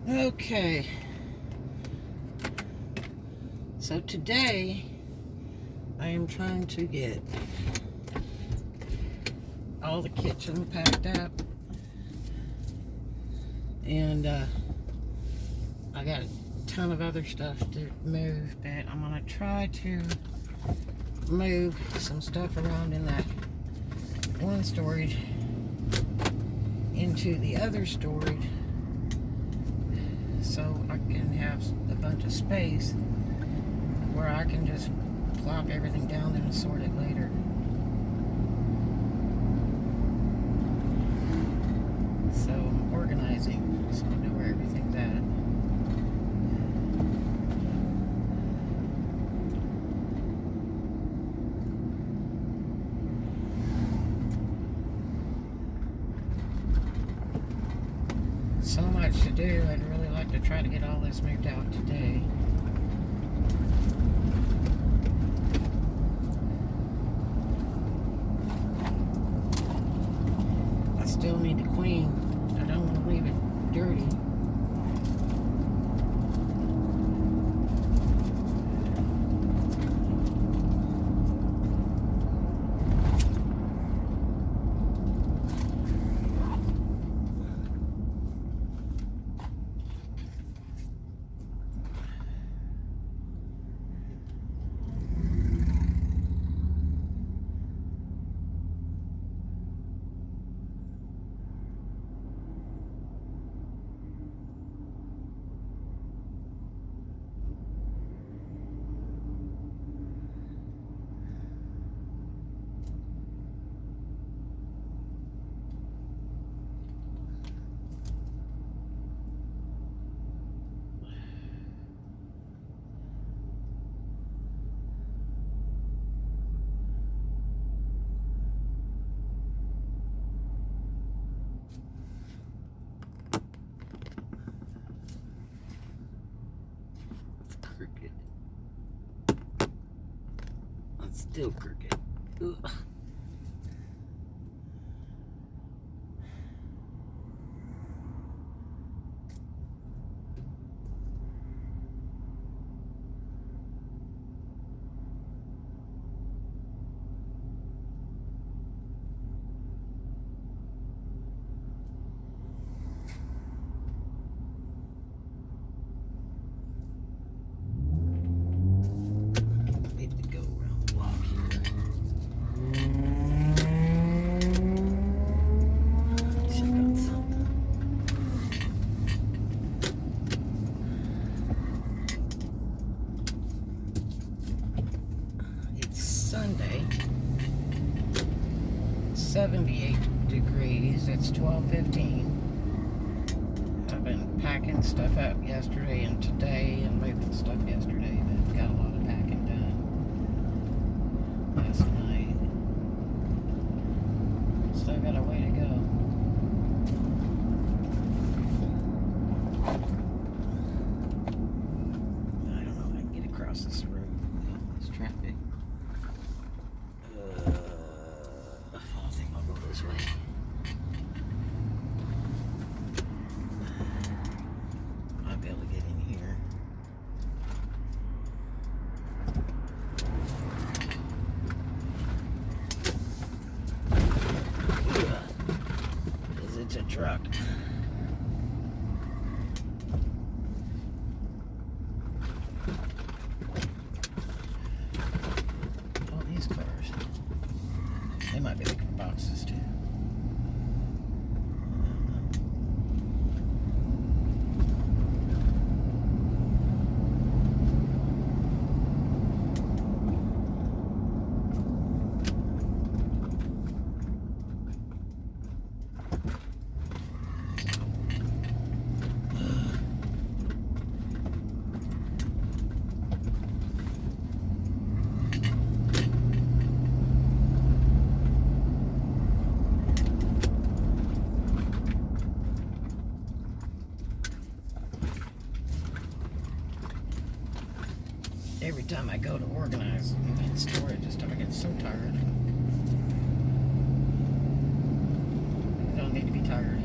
Okay. So today, I am trying to get all the kitchen packed up. And I got a ton of other stuff to move, but I'm going to try to move some stuff around in that one storage into the other storage so I can have a bunch of space where I can just plop everything down there and sort it later. So I'm organizing so I know where everything's at. So much to do. I'd really like to try to get all this moved out today. I still need to clean. I don't want to leave it dirty. Crooked. It's still crooked. Ugh. Sunday, 78 degrees. It's 12:15. I've been packing stuff up yesterday and today and moving stuff yesterday, but got a lot of packing done last night. Still got a way to go. I don't know if I can get across this road. There's traffic. I think I'll go this way. Might be able to get in here. Because it's a truck. All these cars. They might be looking for boxes too. Every time I go to organize in storage, I start getting so tired. I don't need to be tired.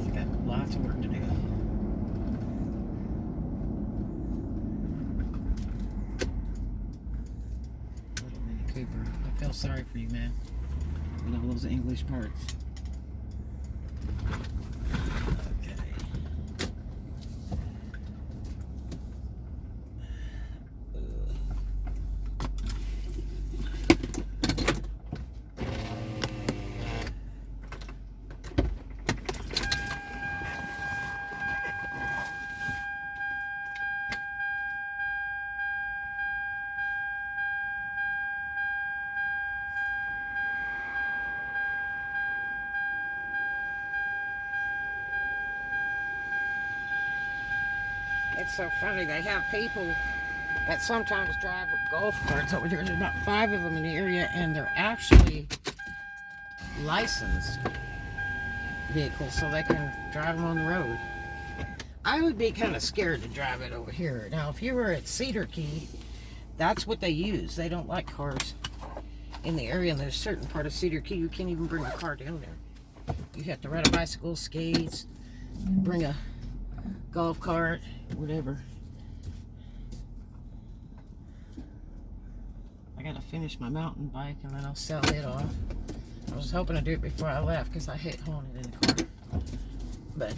I've got lots of work to do. feel sorry for you, man. With all those English parts. Okay. It's so funny. They have people that sometimes drive golf carts over here. There's about 5 of them in the area, and they're actually licensed vehicles, so they can drive them on the road. I would be kind of scared to drive it over here. Now, if you were at Cedar Key, that's what they use. They don't like cars in the area, and there's a certain part of Cedar Key you can't even bring a car down there. You have to ride a bicycle, skates, bring a golf cart, whatever. I gotta finish my mountain bike and then I'll sell it off. I was hoping to do it before I left because I hate hauling it in the car. But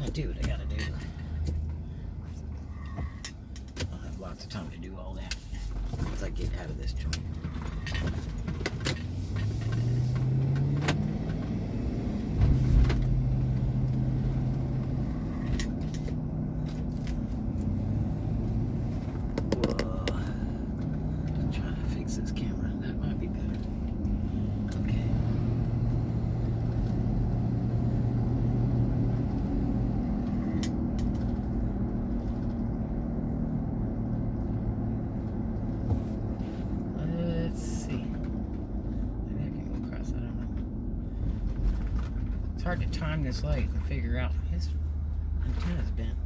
I do what I gotta do. I'll have lots of time to do all that once I get out of this joint. Hard to time this light and figure out his antenna's bent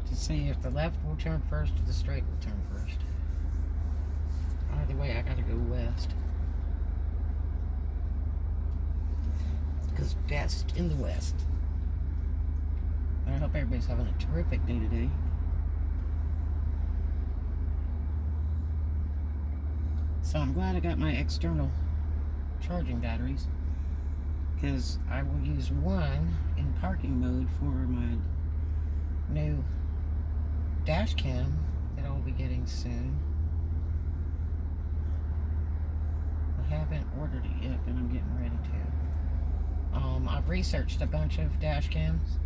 to see if the left will turn first or the straight will turn first. Either way, I gotta go west because best in the west. I hope everybody's having a terrific day today. So I'm glad I got my external charging batteries, because I will use one in parking mode for my new dash cam that I'll be getting soon. I haven't ordered it yet, but I'm getting ready to. I've researched a bunch of dash cams,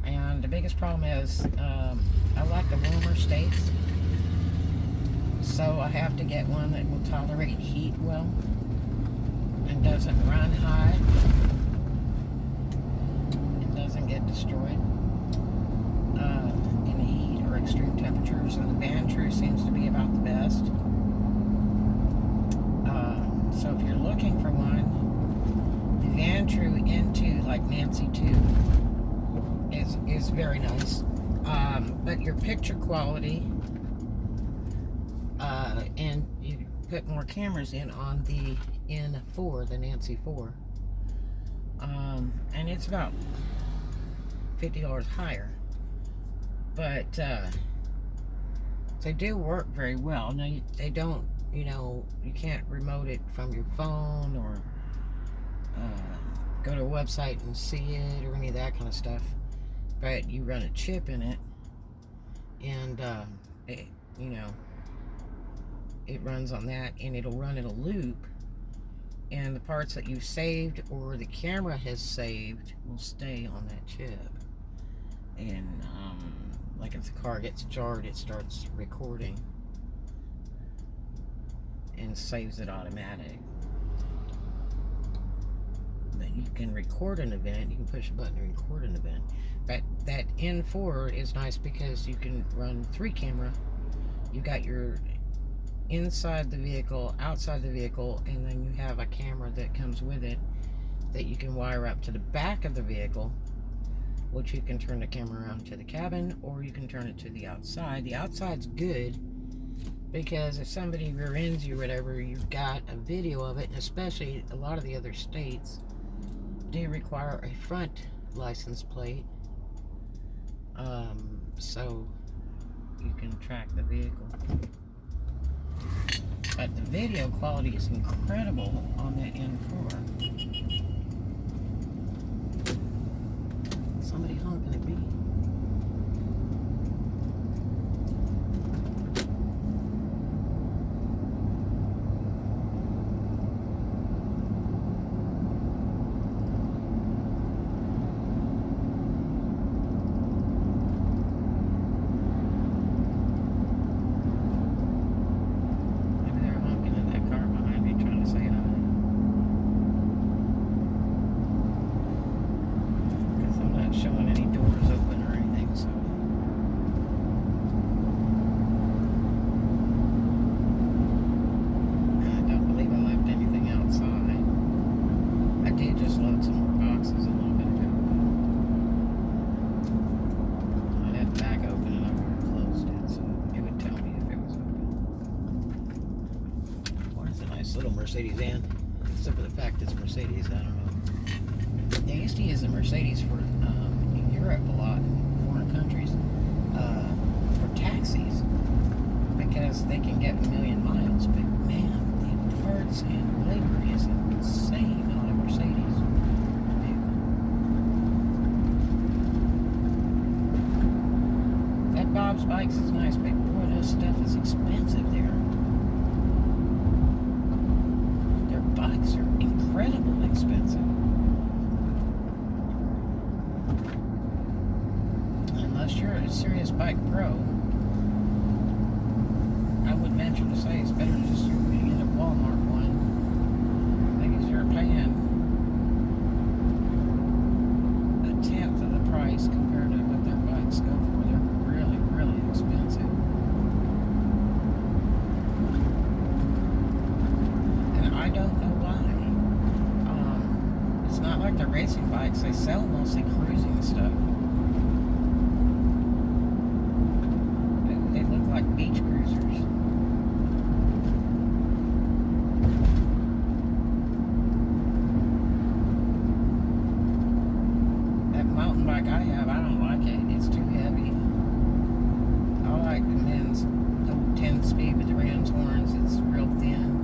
and the biggest problem is I like the warmer states, so I have to get one that will tolerate heat well and doesn't run high and doesn't get destroyed in the heat or extreme temperatures. And the Van-True seems to be about the best. So if you're looking for one, the Van-True N2, like Nancy 2, is very nice. But your picture quality, and you put more cameras in on the N4, the Nancy 4, and it's about $50 higher, but they do work very well. Now they don't, you can't remote it from your phone or go to a website and see it or any of that kind of stuff, but you run a chip in it, and it runs on that, and it'll run in a loop, and the parts that you've saved or the camera has saved will stay on that chip. And like if the car gets jarred, it starts recording and saves it automatic. Then you can record an event, you can push a button to record an event. But that N4 is nice because you can run 3 camera. You got your inside the vehicle, outside the vehicle, and then you have a camera that comes with it that you can wire up to the back of the vehicle, which you can turn the camera around to the cabin, or you can turn it to the outside. The outside's good because if somebody rear ends you or whatever, you've got a video of it, and especially a lot of the other states do require a front license plate, so you can track the vehicle. But the video quality is incredible on that N4. Somebody honking at me. Little Mercedes van, except for the fact it's Mercedes. I don't know. They used to use the Mercedes for in Europe a lot, in foreign countries, for taxis because they can get 1,000,000 miles. But man, the parts and labor is insane on a Mercedes vehicle. That Bob's Bikes is nice, but boy, this stuff is expensive there. Bikes are incredibly expensive. Unless you're a serious bike pro, I would venture to say it's better to just get a Walmart one. Because you're paying a tenth of the price compared to what their bikes go for. They're really, really expensive. I don't know why. It's not like the racing bikes. They sell mostly cruising stuff. They look like beach cruisers. That mountain bike I have, I don't like it. It's too heavy. I like the men's old 10-speed with the ram's horns. It's real thin.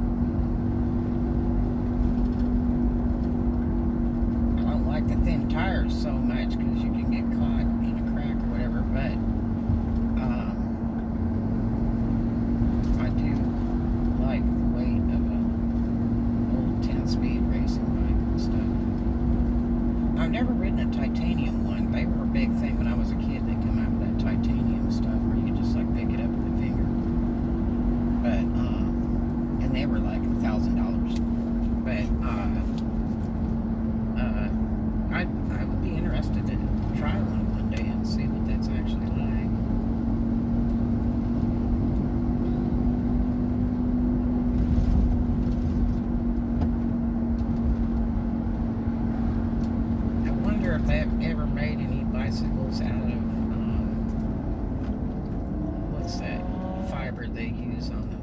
The thin tires so much because you can get caught in a crack or whatever, but I do like the weight of a old 10-speed racing bike and stuff. I've never ridden a titanium one. They were a big thing when I was a kid. They come out with that titanium stuff where you just like pick it up with a finger, but and they were like $1,000, but I would be interested to try one day and see what that's actually like. I wonder if they've ever made any bicycles out of what's that fiber they use on the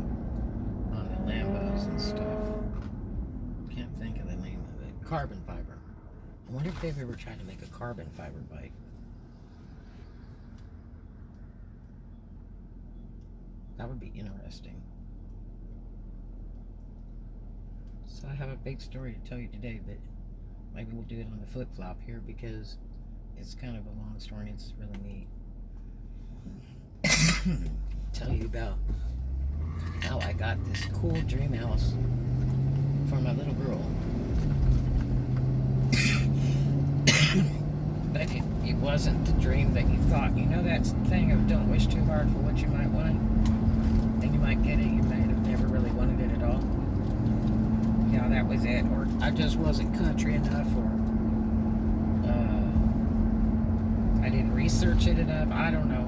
Lambos and stuff. Can't think of the name of it. Carbon fiber. I wonder if they've ever tried to make a carbon fiber bike. That would be interesting. So I have a big story to tell you today, but maybe we'll do it on the flip-flop here because it's kind of a long story and it's really neat. Tell you about how I got this cool dream house for my little girl. But it wasn't the dream that you thought. You know that thing of don't wish too hard for what you might want, and you might get it. You might have never really wanted it at all. Yeah, that was it. Or I just wasn't country enough, or I didn't research it enough. I don't know.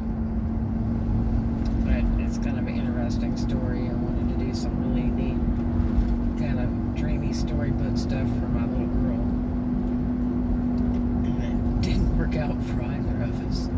But it's kind of an interesting story. I wanted to do some really neat, kind of dreamy storybook stuff for my little girl. Didn't work out for either of us.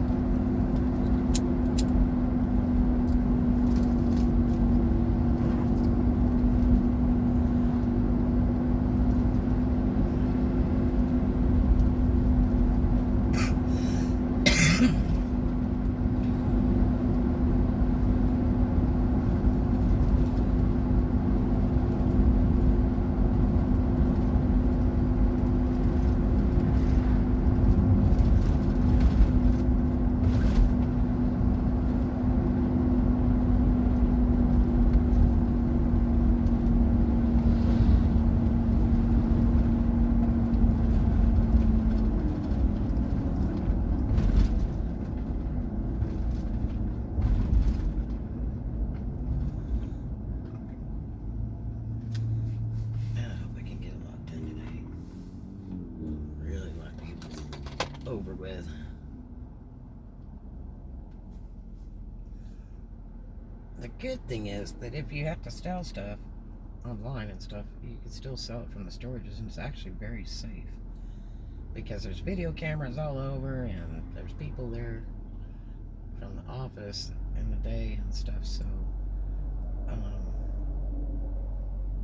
over with. The good thing is that if you have to sell stuff online and stuff, you can still sell it from the storages, and it's actually very safe because there's video cameras all over and there's people there from the office in the day and stuff, so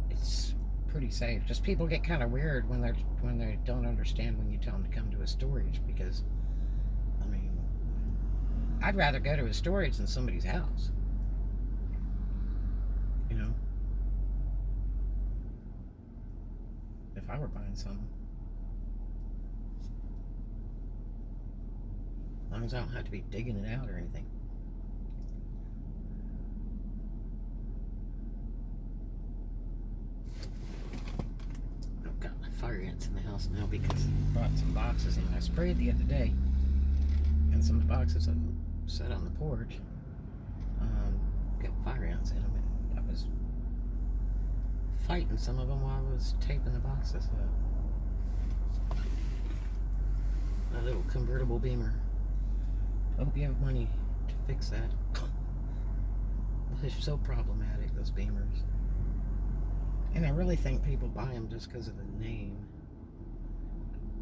it's pretty safe. Just people get kind of weird when they don't understand when you tell them to come to a storage, because I mean, I'd rather go to a storage than somebody's house, you know, if I were buying something. As long as I don't have to be digging it out or anything. I've got my fire ants in the house now because I brought some boxes in. I sprayed the other day, and some boxes I set on the porch got fire ants in them, and I was fighting some of them while I was taping the boxes up. A little convertible beamer. Hope you have money to fix that. They're so problematic, those beamers. And I really think people buy them just because of the name.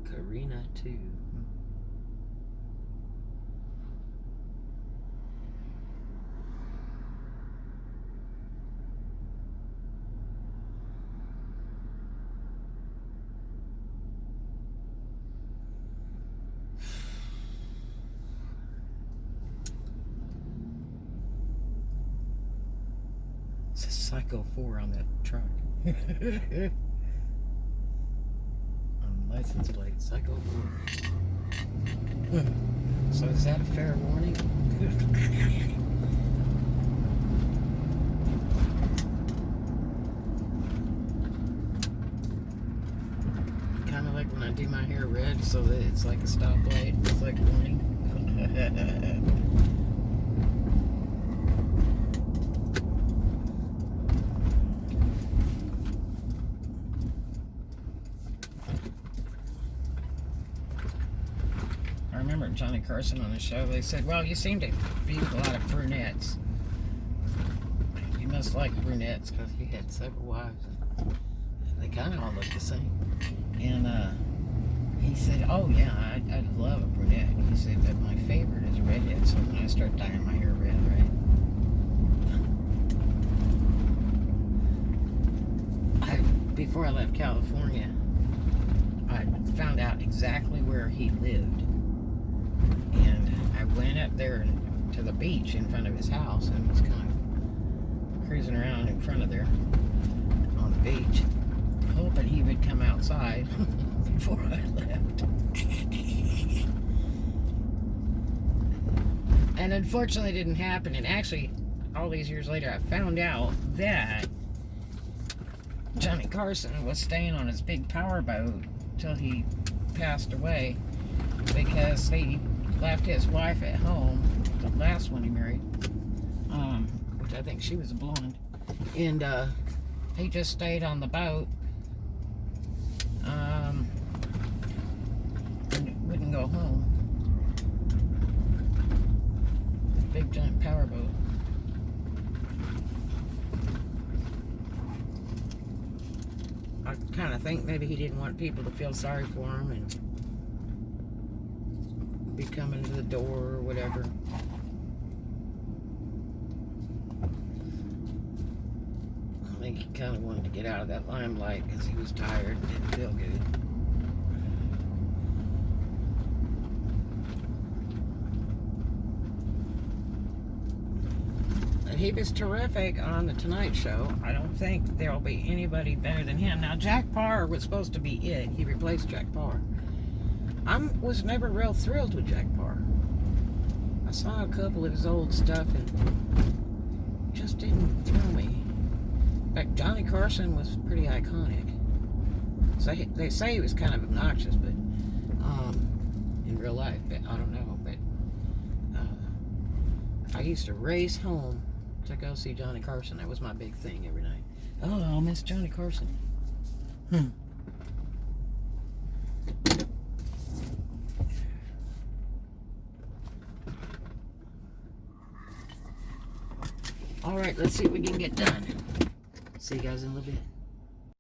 Karina 2. Psycho 4 on that truck. On license plate, Psycho 4. So is that a fair warning? Kind of like when I do my hair red so that it's like a stoplight. It's like warning. I remember Johnny Carson on the show, they said, well, you seem to be with a lot of brunettes. You must like brunettes, because he had several wives. They kind of all look the same. And he said, oh yeah, I love a brunette. He said, but my favorite is a redhead, so when I start dyeing my hair red, right? Before I left California, I found out exactly where he lived. And I went up there to the beach in front of his house and was kind of cruising around in front of there on the beach, hoping he would come outside before I left. And unfortunately it didn't happen. And actually, all these years later, I found out that Johnny Carson was staying on his big power boat till he passed away, because he left his wife at home, the last one he married, which I think she was a blonde, and he just stayed on the boat and wouldn't go home. Big giant power boat. I kind of think maybe he didn't want people to feel sorry for him and be coming to the door or whatever. I think he kind of wanted to get out of that limelight because he was tired and didn't feel good. And he was terrific on The Tonight Show. I don't think there'll be anybody better than him. Now, Jack Paar was supposed to be it. He replaced Jack Paar. I was never real thrilled with Jack Paar. I saw a couple of his old stuff and just didn't thrill me. In fact, Johnny Carson was pretty iconic. So they say he was kind of obnoxious, but in real life, but I don't know. But I used to race home to go see Johnny Carson. That was my big thing every night. Oh, I'll miss Johnny Carson. All right, let's see what we can get done. See you guys in a little bit.